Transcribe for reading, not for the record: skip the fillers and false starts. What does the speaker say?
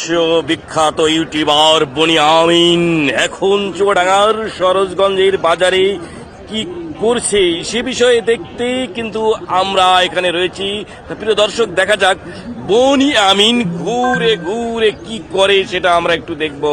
বিশ্ববিখ্যাত ইউটিউবার বনি আমিন এখন চুয়াডাঙ্গার সরোজগঞ্জের বাজারে কি করছে সে বিষয়ে দেখতে কিন্তু আমরা এখানে রয়েছি। প্রিয় দর্শক, দেখা যাক বনি আমিন ঘুরে ঘুরে কি করে সেটা আমরা একটু দেখব।